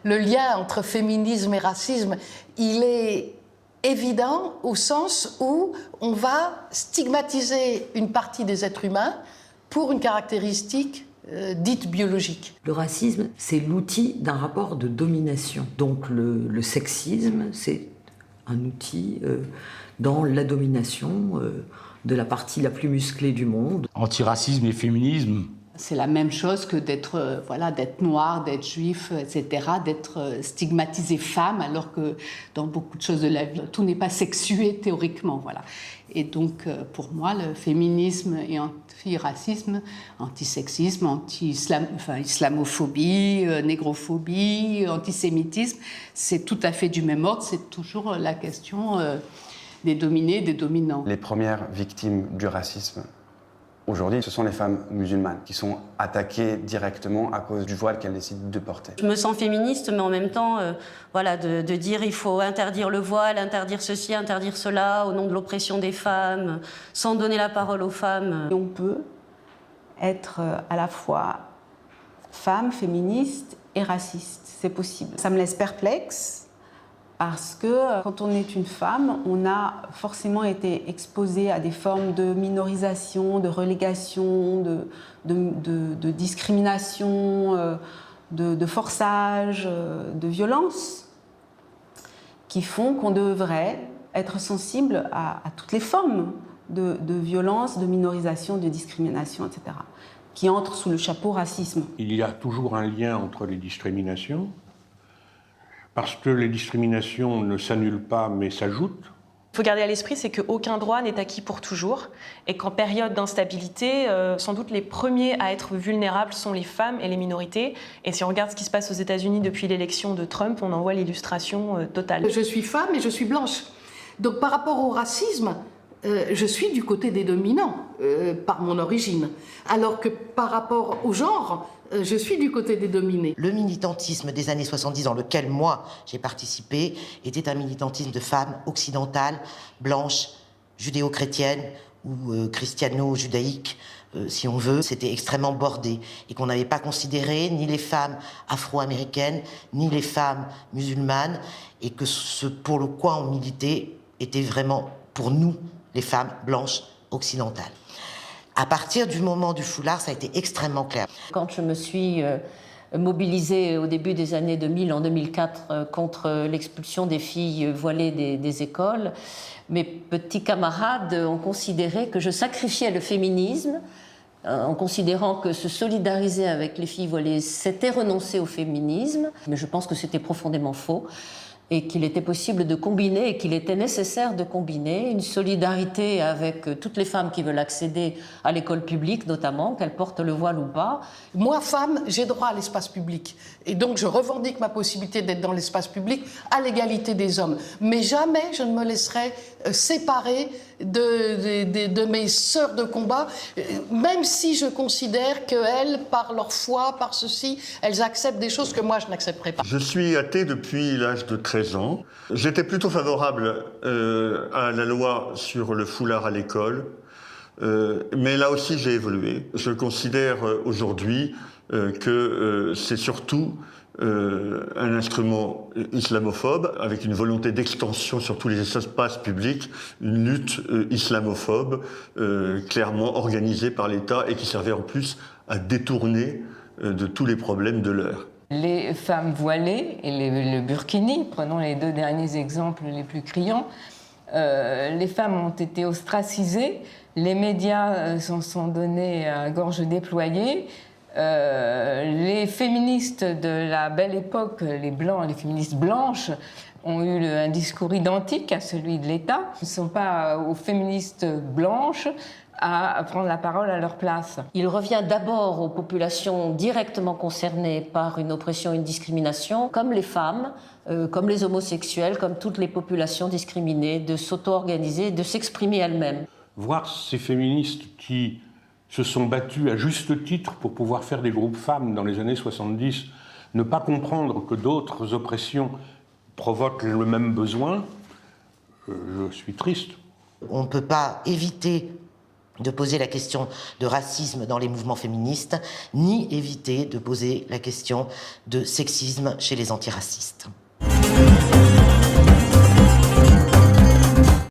Le lien entre féminisme et racisme, il est évident au sens où on va stigmatiser une partie des êtres humains pour une caractéristique dite biologique. Le racisme, c'est l'outil d'un rapport de domination. Donc le sexisme, c'est un outil dans la domination de la partie la plus musclée du monde. Antiracisme et féminisme. C'est la même chose que d'être d'être noir, d'être juif, etc., d'être stigmatisé femme, alors que dans beaucoup de choses de la vie, tout n'est pas sexué théoriquement. Voilà. Et donc, pour moi, le féminisme et antiracisme, antisexisme, islamophobie, négrophobie, antisémitisme, c'est tout à fait du même ordre. C'est toujours la question des dominés, des dominants. Les premières victimes du racisme, aujourd'hui, ce sont les femmes musulmanes qui sont attaquées directement à cause du voile qu'elles décident de porter. Je me sens féministe, mais en même temps, de dire il faut interdire le voile, interdire ceci, interdire cela, au nom de l'oppression des femmes, sans donner la parole aux femmes. On peut être à la fois femme, féministe et raciste. C'est possible. Ça me laisse perplexe. Parce que quand on est une femme, on a forcément été exposé à des formes de minorisation, de relégation, de discrimination, de forçage, de violence, qui font qu'on devrait être sensible à toutes les formes de violence, de minorisation, de discrimination, etc., qui entrent sous le chapeau racisme. Il y a toujours un lien entre les discriminations, parce que les discriminations ne s'annulent pas, mais s'ajoutent. Il faut garder à l'esprit, c'est qu'aucun droit n'est acquis pour toujours, et qu'en période d'instabilité, sans doute les premiers à être vulnérables sont les femmes et les minorités. Et si on regarde ce qui se passe aux États-Unis depuis l'élection de Trump, on en voit l'illustration totale. Je suis femme et je suis blanche. Donc par rapport au racisme, je suis du côté des dominants, par mon origine. Alors que par rapport au genre, je suis du côté des dominés. Le militantisme des années 70 dans lequel moi j'ai participé était un militantisme de femmes occidentales, blanches, judéo-chrétiennes ou christiano-judaïques, si on veut. C'était extrêmement bordé et qu'on n'avait pas considéré ni les femmes afro-américaines ni les femmes musulmanes, et que ce pour le quoi on militait était vraiment pour nous, les femmes blanches occidentales. À partir du moment du foulard, ça a été extrêmement clair. Quand je me suis mobilisée au début des années 2000, en 2004, contre l'expulsion des filles voilées des écoles, mes petits camarades ont considéré que je sacrifiais le féminisme, en considérant que se solidariser avec les filles voilées, c'était renoncer au féminisme. Mais je pense que c'était profondément faux, et qu'il était possible de combiner, et qu'il était nécessaire de combiner une solidarité avec toutes les femmes qui veulent accéder à l'école publique, notamment, qu'elles portent le voile ou pas. Moi, femme, j'ai droit à l'espace public. Et donc, je revendique ma possibilité d'être dans l'espace public à l'égalité des hommes. Mais jamais je ne me laisserai séparer de mes sœurs de combat, même si je considère qu'elles, par leur foi, par ceci, elles acceptent des choses que moi, je n'accepterai pas. Je suis athée depuis l'âge de 13 ans. J'étais plutôt favorable à la loi sur le foulard à l'école, mais là aussi j'ai évolué. Je considère aujourd'hui que c'est surtout un instrument islamophobe, avec une volonté d'extension sur tous les espaces publics, une lutte islamophobe clairement organisée par l'État et qui servait en plus à détourner de tous les problèmes de l'heure. Les femmes voilées et le burkini, prenons les deux derniers exemples les plus criants, les femmes ont été ostracisées, les médias s'en sont donnés à gorge déployée. Les féministes de la belle époque, les féministes blanches, ont eu un discours identique à celui de l'État. Ce ne sont pas aux féministes blanches à prendre la parole à leur place. Il revient d'abord aux populations directement concernées par une oppression, une discrimination, comme les femmes, comme les homosexuels, comme toutes les populations discriminées, de s'auto-organiser, de s'exprimer elles-mêmes. Voir ces féministes qui se sont battues à juste titre pour pouvoir faire des groupes femmes dans les années 70, ne pas comprendre que d'autres oppressions provoquent le même besoin, je suis triste. On ne peut pas éviter de poser la question de racisme dans les mouvements féministes, ni éviter de poser la question de sexisme chez les antiracistes.